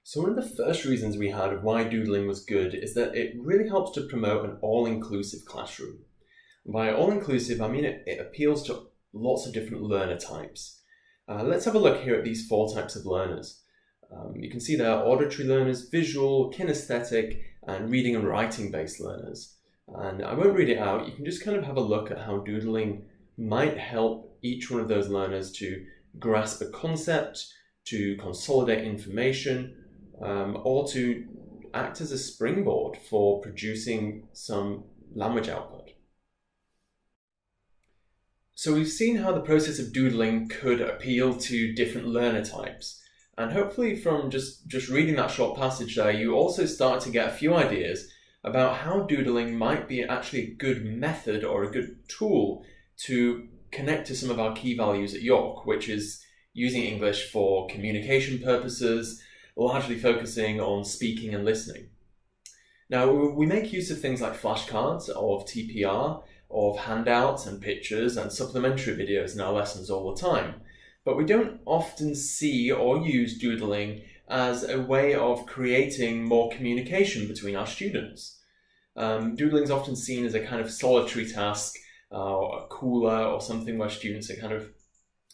So one of the first reasons we had of why doodling was good is that it really helps to promote an all-inclusive classroom. By all-inclusive, I mean it appeals to lots of different learner types. Let's have a look here at these four types of learners. You can see there are auditory learners, visual, kinesthetic, and reading and writing based learners. And I won't read it out, you can just kind of have a look at how doodling might help each one of those learners to grasp a concept, to consolidate information, or to act as a springboard for producing some language output. So we've seen how the process of doodling could appeal to different learner types. And hopefully from just reading that short passage there, you also start to get a few ideas about how doodling might be actually a good method or a good tool to connect to some of our key values at York, which is using English for communication purposes, largely focusing on speaking and listening. Now, we make use of things like flashcards, of TPR, of handouts and pictures and supplementary videos in our lessons all the time. But we don't often see or use doodling as a way of creating more communication between our students. Doodling is often seen as a kind of solitary task, or a cooler, or something where students are kind of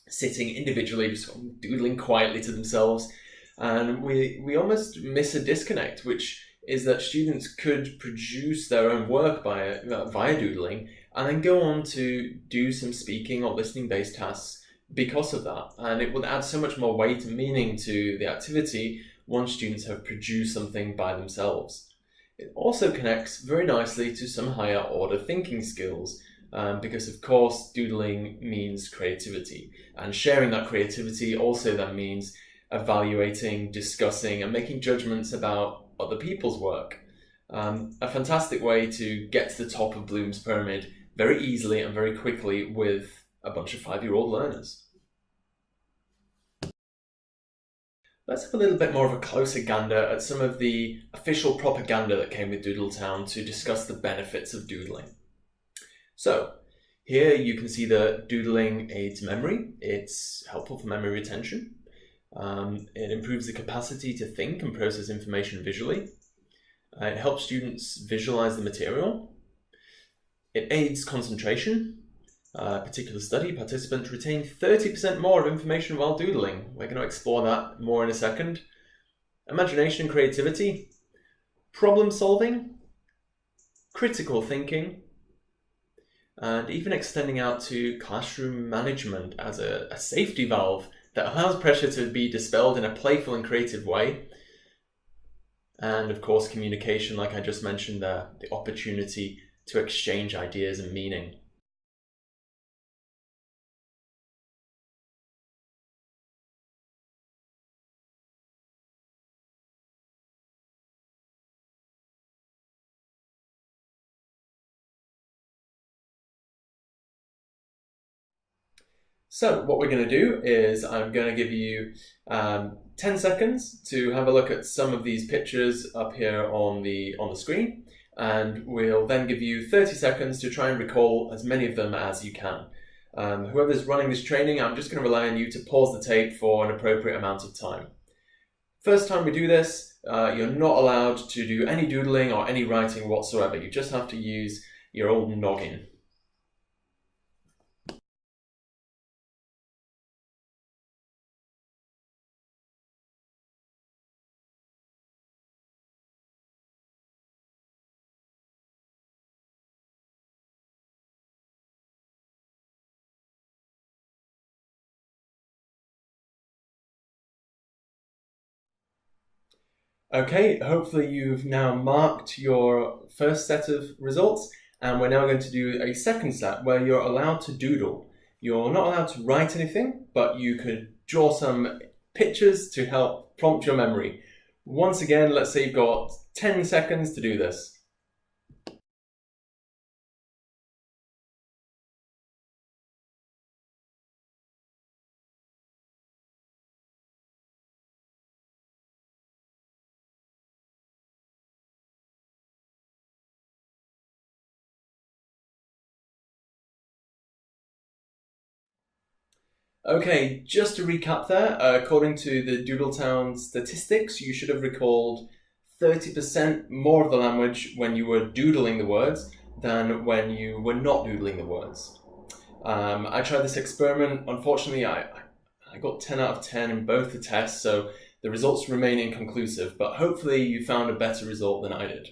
sitting individually, just sort of doodling quietly to themselves. And we almost miss a disconnect, which is that students could produce their own work via doodling and then go on to do some speaking or listening based tasks because of that. And it would add so much more weight and meaning to the activity once students have produced something by themselves. It also connects very nicely to some higher order thinking skills, because of course doodling means creativity, and sharing that creativity also then means evaluating, discussing, and making judgments about other people's work. A fantastic way to get to the top of Bloom's pyramid very easily and very quickly with a bunch of 5-year-old learners. Let's have a little bit more of a closer gander at some of the official propaganda that came with Doodletown to discuss the benefits of doodling. So, here you can see that doodling aids memory. It's helpful for memory retention. It improves the capacity to think and process information visually. It helps students visualize the material. It aids concentration. A particular study, participants retain 30% more of information while doodling. We're going to explore that more in a second. Imagination and creativity. Problem solving. Critical thinking. And even extending out to classroom management as a safety valve that allows pressure to be dispelled in a playful and creative way. And of course, communication, like I just mentioned there, the opportunity to exchange ideas and meaning. So what we're going to do is I'm going to give you 10 seconds to have a look at some of these pictures up here on the screen, and we'll then give you 30 seconds to try and recall as many of them as you can. Whoever's running this training, I'm just going to rely on you to pause the tape for an appropriate amount of time. First time we do this, you're not allowed to do any doodling or any writing whatsoever. You just have to use your old noggin. Okay, hopefully you've now marked your first set of results, and we're now going to do a second set where you're allowed to doodle. You're not allowed to write anything, but you could draw some pictures to help prompt your memory. Once again, let's say you've got 10 seconds to do this. Okay, just to recap there, according to the Doodletown statistics, you should have recalled 30% more of the language when you were doodling the words than when you were not doodling the words. I tried this experiment. Unfortunately, I got 10 out of 10 in both the tests, so the results remain inconclusive, but hopefully you found a better result than I did.